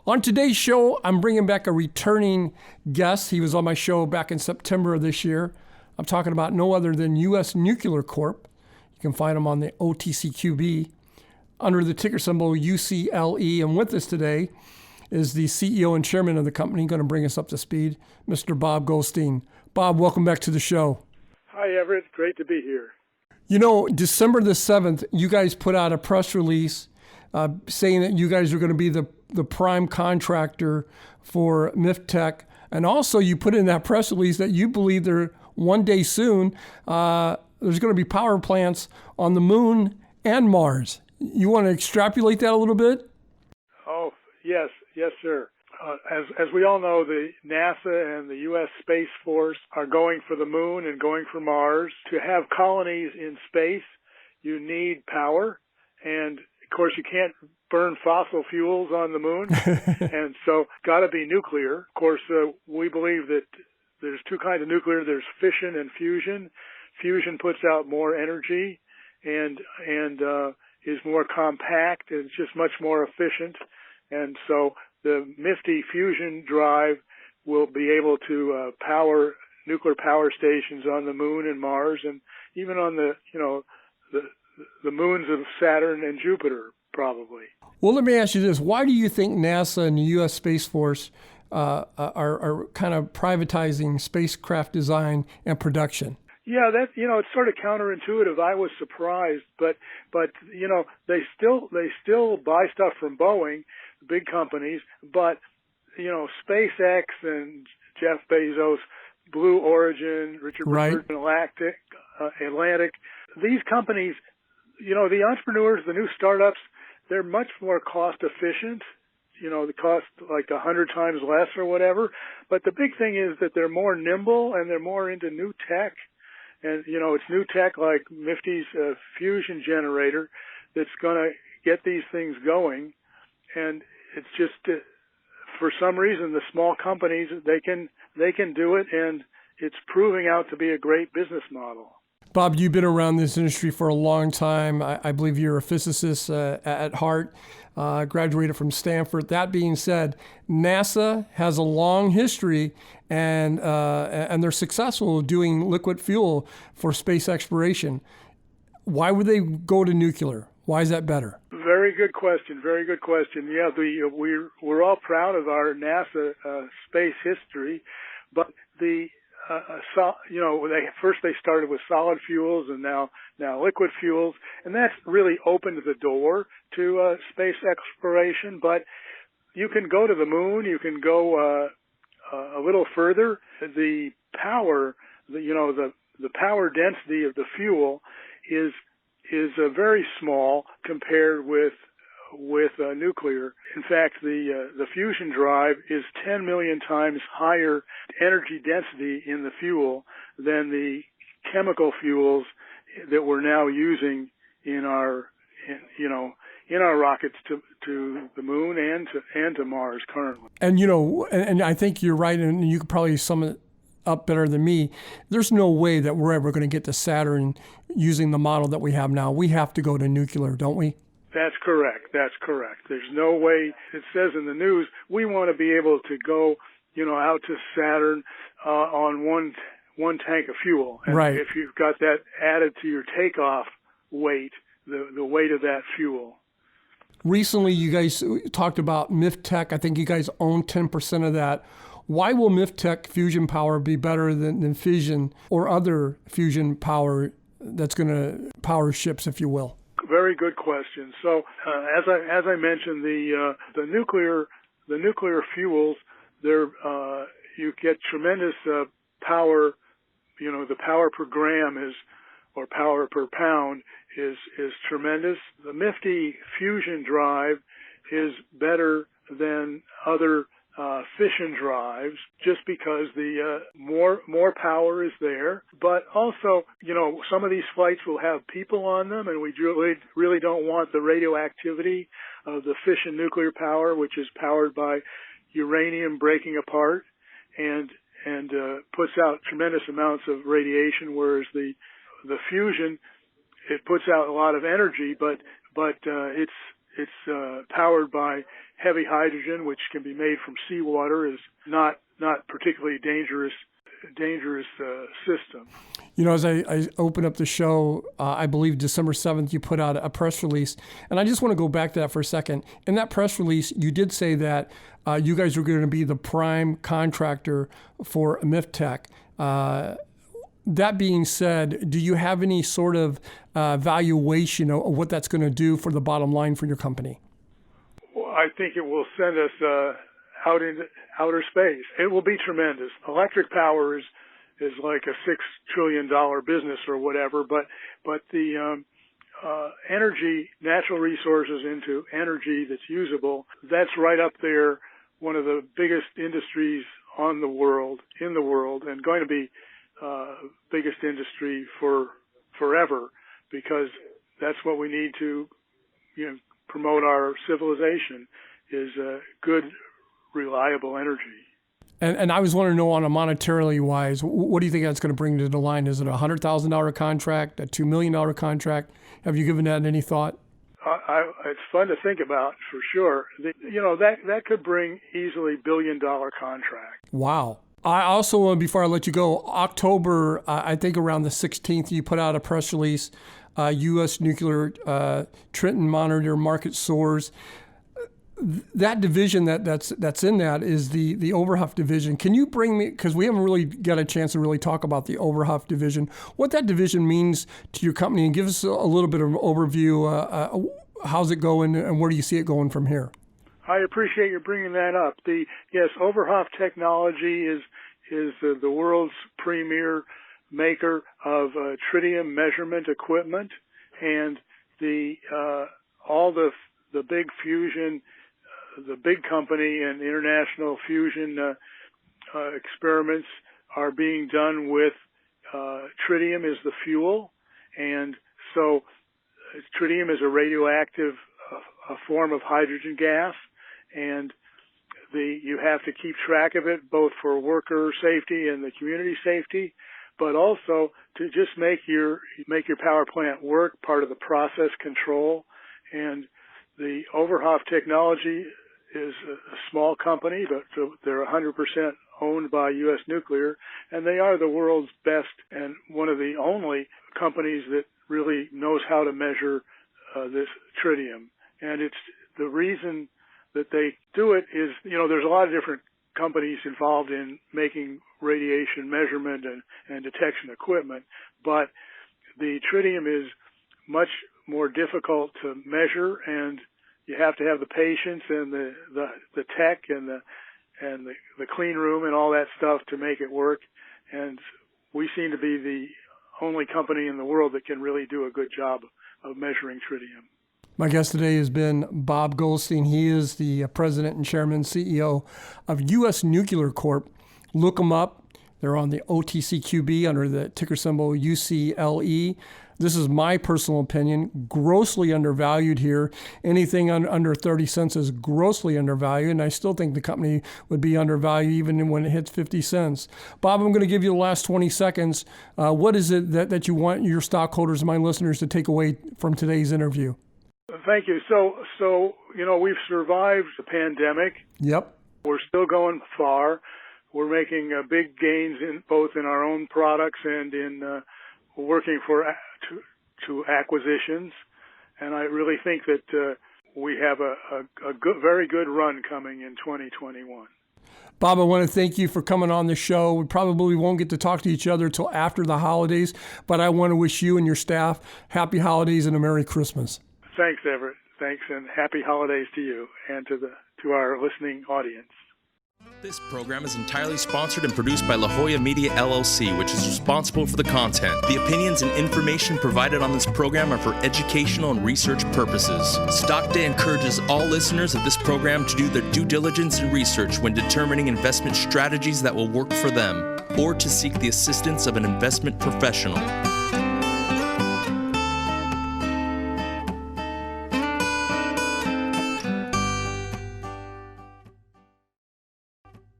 On today's show, I'm bringing back a returning guest. He was on my show back in September of this year. I'm talking about no other than U.S. Nuclear Corp. You can find him on the OTCQB under the ticker symbol UCLE. And with us today is the CEO and chairman of the company, going to bring us up to speed, Mr. Bob Goldstein. Bob, welcome back to the show. Hi, Everett. Great to be here. You know, December the 7th, you guys put out a press release saying that you guys are going to be the prime contractor for MIFTech. And also you put in that press release that you believe there one day soon, there's going to be power plants on the moon and Mars. You want to extrapolate that a little bit? Oh, yes, sir. As we all know, the NASA and the U.S. Space Force are going for the moon and going for Mars. To have colonies in space, you need power. And, of course, you can't burn fossil fuels on the moon. And so got to be nuclear. Of course, we believe that there's two kinds of nuclear. There's fission and fusion. Fusion puts out more energy and is more compact. It's just much more efficient. And so the MIFTY fusion drive will be able to power nuclear power stations on the moon and Mars, and even on the moons of Saturn and Jupiter, probably. Well, let me ask you this: why do you think NASA and the U.S. Space Force are kind of privatizing spacecraft design and production? Yeah, it's sort of counterintuitive. I was surprised, but they still buy stuff from Boeing, big companies, but SpaceX and Jeff Bezos, Blue Origin, Richard Branson, Atlantic, these companies, the entrepreneurs, the new startups, they're much more cost efficient. They cost like 100 times less or whatever. But the big thing is that they're more nimble and they're more into new tech. And, it's new tech like MIFTY's fusion generator that's going to get these things going. And it's just, for some reason, the small companies, they can do it, and it's proving out to be a great business model. Bob, you've been around this industry for a long time. I believe you're a physicist at heart, graduated from Stanford. That being said, NASA has a long history, and they're successful doing liquid fuel for space exploration. Why would they go to nuclear? Why is that better? Very good question. Very good question. Yeah, we're all proud of our NASA space history, but they started with solid fuels and now liquid fuels, and that's really opened the door to space exploration. But you can go to the moon, you can go a little further. The power, the power density of the fuel is very small compared with nuclear. In fact, the fusion drive is 10 million times higher energy density in the fuel than the chemical fuels that we're now using in our rockets to the moon and to Mars currently. And I think you're right, and you could probably sum it up better than me. There's no way that we're ever going to get to Saturn using the model that we have now. We have to go to nuclear, don't we? That's correct. There's no way. It says in the news, we want to be able to go, out to Saturn on one tank of fuel. And right. If you've got that added to your takeoff weight, the weight of that fuel. Recently, you guys talked about MIFTech. I think you guys own 10% of that. Why will MIFTech fusion power be better than fission or other fusion power that's going to power ships, if you will? Very good question. So, as I mentioned, the nuclear fuels, you get tremendous power. The power per gram or power per pound is tremendous. The MIFTY fusion drive is better than other fission drives, just because the more power is there. But also, some of these flights will have people on them, and we really don't want the radioactivity of the fission nuclear power, which is powered by uranium breaking apart and puts out tremendous amounts of radiation, whereas the fusion, it puts out a lot of energy, but it's powered by heavy hydrogen, which can be made from seawater, is not particularly dangerous system. You know, as I open up the show, I believe December 7th, you put out a press release. And I just want to go back to that for a second. In that press release, you did say that you guys were going to be the prime contractor for MIFTech. That being said, do you have any sort of valuation of what that's going to do for the bottom line for your company? Well, I think it will send us out into outer space. It will be tremendous. Electric power is like a $6 trillion business or whatever, but the energy, natural resources into energy that's usable, that's right up there, one of the biggest industries in the world, and going to be biggest industry for forever, because that's what we need to, promote our civilization, is good, reliable energy. And I was wanting to know, on a monetarily wise, what do you think that's going to bring to the line? Is it a $100,000 contract, a $2 million contract? Have you given that any thought? It's fun to think about, for sure. That could bring easily $1 billion contract. Wow. I also, before I let you go, October, I think around the 16th, you put out a press release, U.S. Nuclear Trenton Monitor Market Soars. That division that's in that is the Overhuff division. Can you bring me, because we haven't really got a chance to really talk about the Overhuff division, what that division means to your company, and give us a little bit of an overview. How's it going, and where do you see it going from here? I appreciate you bringing that up. Overhuff Technology is the world's premier maker of tritium measurement equipment, and all the big fusion, the big company and international fusion experiments are being done with tritium as the fuel, and so tritium is a radioactive a form of hydrogen gas, and you have to keep track of it both for worker safety and the community safety, but also to just make your power plant work, part of the process control. And the Overhuff Technology is a small company, but they're 100% owned by U.S. Nuclear, and they are the world's best and one of the only companies that really knows how to measure this tritium. And it's the reason that they do it is, there's a lot of different companies involved in making radiation measurement and detection equipment, but the tritium is much more difficult to measure, and you have to have the patience and the tech and the clean room and all that stuff to make it work. And we seem to be the only company in the world that can really do a good job of measuring tritium. My guest today has been Bob Goldstein. He is the president and chairman, CEO of U.S. Nuclear Corp. Look them up. They're on the OTCQB under the ticker symbol UCLE. This is my personal opinion, grossly undervalued here. Anything under 30 cents is grossly undervalued, and I still think the company would be undervalued even when it hits 50 cents. Bob, I'm going to give you the last 20 seconds. What is it that you want your stockholders and my listeners to take away from today's interview? Thank you. So we've survived the pandemic. Yep. We're still going far. We're making big gains both in our own products and in working to acquisitions. And I really think that we have a very good run coming in 2021. Bob, I want to thank you for coming on the show. We probably won't get to talk to each other until after the holidays, but I want to wish you and your staff happy holidays and a Merry Christmas. Thanks, Everett. Thanks, and happy holidays to you and to our listening audience. This program is entirely sponsored and produced by La Jolla Media, LLC, which is responsible for the content. The opinions and information provided on this program are for educational and research purposes. Stock Day encourages all listeners of this program to do their due diligence and research when determining investment strategies that will work for them, or to seek the assistance of an investment professional.